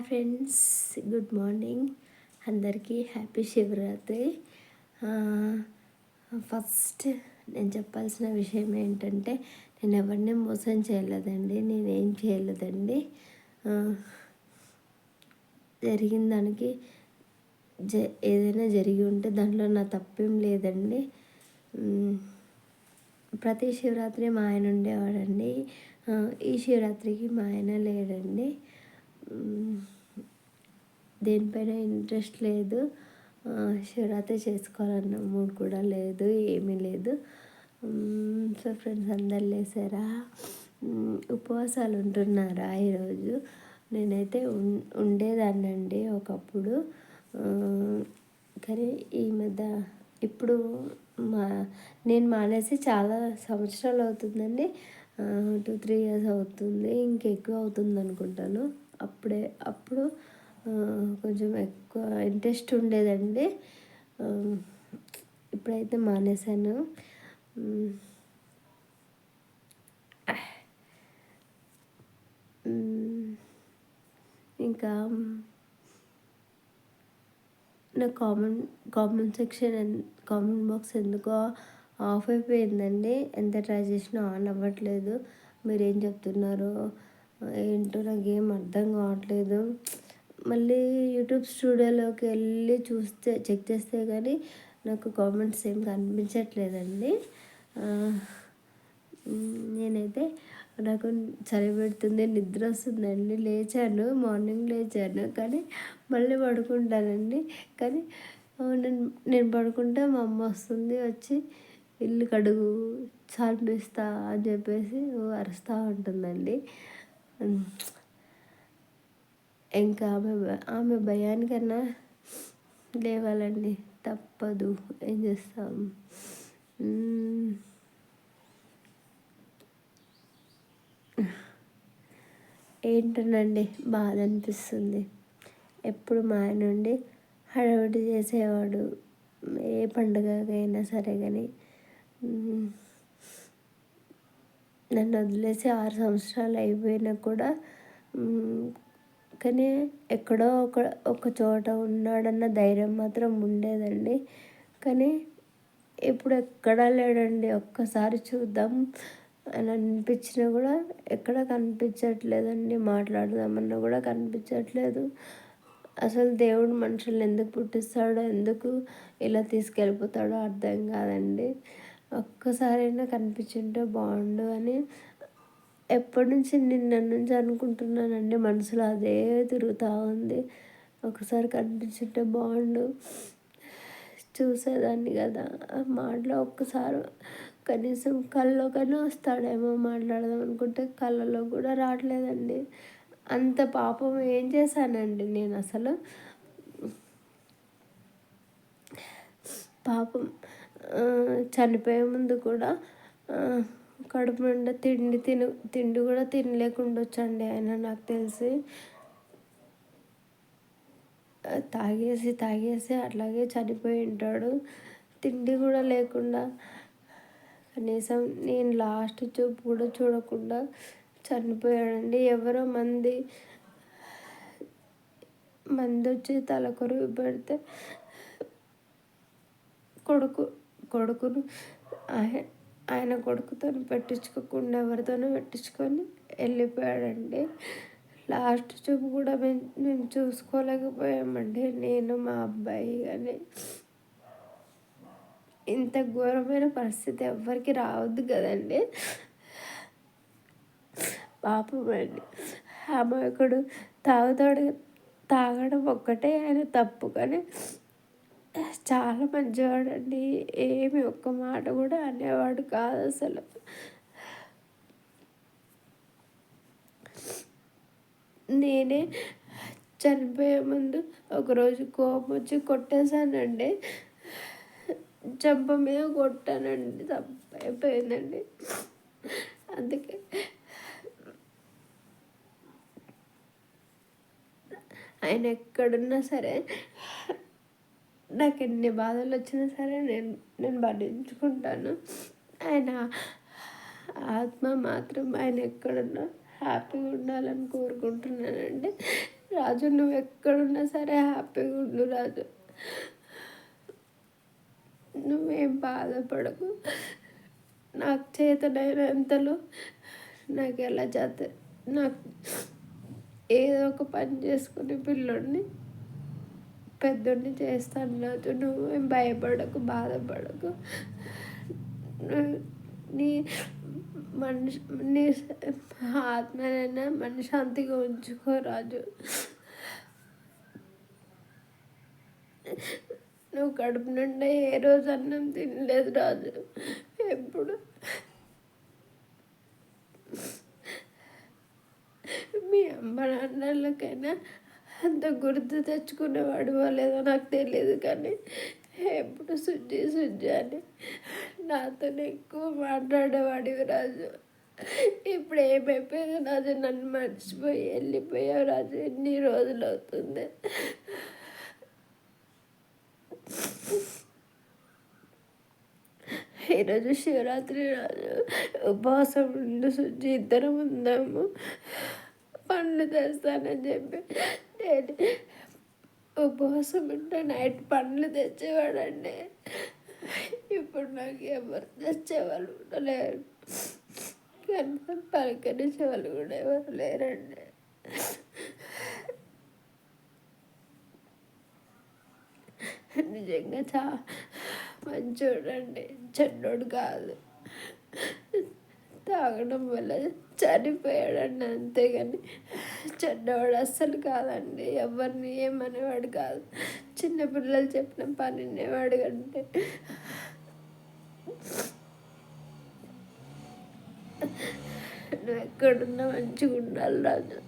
Hi friends, good morning. అందరికీ happy Shivaratri. First నేను చెప్పాల్సిన విషయం ఏంటంటే, నేను ఎవరిని మోసం చేయలేదండి, నేనేం చేయలేదండి. జరిగిన దానికి ఏదైనా జరిగి ఉంటే దాంట్లో నా తప్పేం లేదండి. ప్రతి శివరాత్రి మా ఆయన ఉండేవాడండి. ఈ శివరాత్రికి మా ఆయన లేడండి. దేనిపైన ఇంట్రెస్ట్ లేదు, శివరాత్రి చేసుకోవాలన్న మూడ్ కూడా లేదు, ఏమీ లేదు. సో ఫ్రెండ్స్, అందరు లేసారా? ఉపవాసాలు ఉంటున్నారా ఈరోజు? నేనైతే ఉండేదాన్నండి ఒకప్పుడు, కానీ ఈ మధ్య ఇప్పుడు నేను మానేసి చాలా సంవత్సరాలు అవుతుందండి. 2-3 years అవుతుంది, ఇంకెక్కువ అవుతుంది అనుకుంటాను. అప్పుడు కొంచెం ఎక్కువ ఇంట్రెస్ట్ ఉండేదండి. ఇప్పుడైతే మానేశాను. ఇంకా నా కామెంట్ బాక్స్ ఎందుకో ఆఫ్ అయిపోయిందండి. ఎంత ట్రై చేసినా ఆన్ అవ్వట్లేదు. మీరేం చెప్తున్నారో ఏంటో నాకేం అర్థం కావట్లేదు. మళ్ళీ యూట్యూబ్ స్టూడియోలోకి వెళ్ళి చెక్ చేస్తే కానీ నాకు కామెంట్స్ ఏం కనిపించట్లేదండి. నేనైతే నాకు చలి పెడుతుంది, నిద్ర వస్తుందండి. మార్నింగ్ లేచాను, కానీ మళ్ళీ పడుకుంటానండి. కానీ నేను పడుకుంటే మా అమ్మ వస్తుంది, వచ్చి ఇల్లు కడుగు, చాపిస్తా అని చెప్పేసి అరుస్తూ ఉంటుందండి. ఇంకా ఆమె భయానికన్నా లేవాలండి, తప్పదు, ఏం చేస్తాం. ఏంటోనండి, బాధ అనిపిస్తుంది. ఎప్పుడు మా ఆయన నుండి హడావిడి చేసేవాడు, ఏ పండుగకైనా సరే. కానీ నన్ను వదిలేసి 6 సంవత్సరాలు అయిపోయినా కూడా, కానీ ఎక్కడో ఒక చోట ఉన్నాడన్న ధైర్యం మాత్రం ఉండేదండి. కానీ ఇప్పుడు ఎక్కడా లేడండి. ఒక్కసారి చూద్దాం అని అనిపించినా కూడా ఎక్కడ కనిపించట్లేదండి. మాట్లాడదామన్నా కూడా కనిపించట్లేదు. అసలు దేవుడు మనుషుల్ని ఎందుకు పుట్టిస్తాడో, ఎందుకు ఇలా తీసుకెళ్ళిపోతాడో అర్థం కాదండి. ఒక్కసారైనా కనిపించుంటే బాగుండు అని నిన్న నుంచి అనుకుంటున్నానండి. మనసులో అదే తిరుగుతూ ఉంది. ఒకసారి కనిపించుంటే బాగుండు, చూసేదాన్ని కదా. మాటలో ఒక్కసారి కనీసం కల్లోకైనా వస్తాడేమో మాట్లాడదాం అనుకుంటే కళ్ళలో కూడా రావట్లేదండి. అంత పాపం ఏం చేశానండి నేను అసలు? పాపం చనిపోయే ముందు కూడా కడుపు నిండా తిండి కూడా తినలేకుండా వచ్చండి ఆయన. నాకు తెలిసి తాగేసి అట్లాగే చనిపోయి ఉంటాడు. తిండి కూడా లేకుండా, కనీసం నేను లాస్ట్ చూపు కూడా చూడకుండా చనిపోయాడండి. ఎవరో మంది వచ్చి తల కొరువు పెడితే కొడుకును ఆయన కొడుకుతో పెట్టించుకోకుండా ఎవరితోనో పెట్టించుకొని వెళ్ళిపోయాడండి. లాస్ట్ చూపు కూడా మేము చూసుకోలేకపోయామండి, నేను మా అబ్బాయి. కానీ ఇంత ఘోరమైన పరిస్థితి ఎవ్వరికి రావద్దు కదండి. పాపం అండి, అమాయకుడు. తాగడం ఒక్కటే ఆయన తప్పు, కానీ చాలా మంచివాడండి. ఏమి ఒక్క మాట కూడా అనేవాడు కాదు అసలు. నేనే చనిపోయే ముందు ఒకరోజు కోపం వచ్చి కొట్టేశానండి, చెంప మీద కొట్టానండి. తప్పైపోయిందండి. అందుకే ఆయన ఎక్కడున్నా సరే, నాకు ఎన్ని బాధలు వచ్చినా సరే నేను భరించుకుంటాను. ఆయన ఆత్మ మాత్రం ఆయన ఎక్కడున్నా హ్యాపీగా ఉండాలని కోరుకుంటున్నానండి. రాజు నువ్వు ఎక్కడున్నా సరే హ్యాపీగా ఉండు రాజు, నువ్వేం బాధపడకు, నాకు చేతనైనంతలో నాకు ఎలా చేత నాకు ఏదో ఒక పని చేసుకుని పిల్లోడిని పెద్దోడిని చేస్తాను రాజు, నువ్వేం భయపడకు బాధపడకు, నీ మనిషి నీ ఆత్మనైనా మనశ్శాంతిగా ఉంచుకో రాజు. నువ్వు కడుపు నుండి ఏ రోజు అన్నం తినలేదు రాజు. ఎప్పుడు మీ అమ్మ నాన్నలకైనా అంత గుర్తు తెచ్చుకునేవాడు లేదో నాకు తెలియదు, కానీ ఎప్పుడు సుజ్జి సుజ్జి అని నాతో ఎక్కువ మాట్లాడేవాడివి రాజు. ఇప్పుడు ఏమైపోయింది రాజు, నన్ను మర్చిపోయి వెళ్ళిపోయావు రాజు. ఎన్ని రోజులు అవుతుంది. ఈరోజు శివరాత్రి రాజు, ఉపవాసం ఉండు సుజ్జి, ఇద్దరం ఉందాము, పండ్లు తెస్తానని చెప్పి నేను ఉపవాసం ఉంటే నైట్ పండ్లు తెచ్చేవాడండి. ఇప్పుడు నాకు ఎవరు తెచ్చేవాళ్ళు కూడా లేరు, కనీసం పలకరించే వాళ్ళు కూడా ఎవరు లేరండి. నిజంగా మంచోడండి, చెడ్డోడు కాదు. తాగడం వల్ల చనిపోయాడండి, అంతేగాని చెడ్డవాడు అస్సలు కాదండి. ఎవరిని ఏమనేవాడు కాదు, చిన్నపిల్లలు చెప్పిన పని వినేవాడు. కంటే నువ్వు ఎక్కడున్నా మంచిగా ఉండాలి రాజు.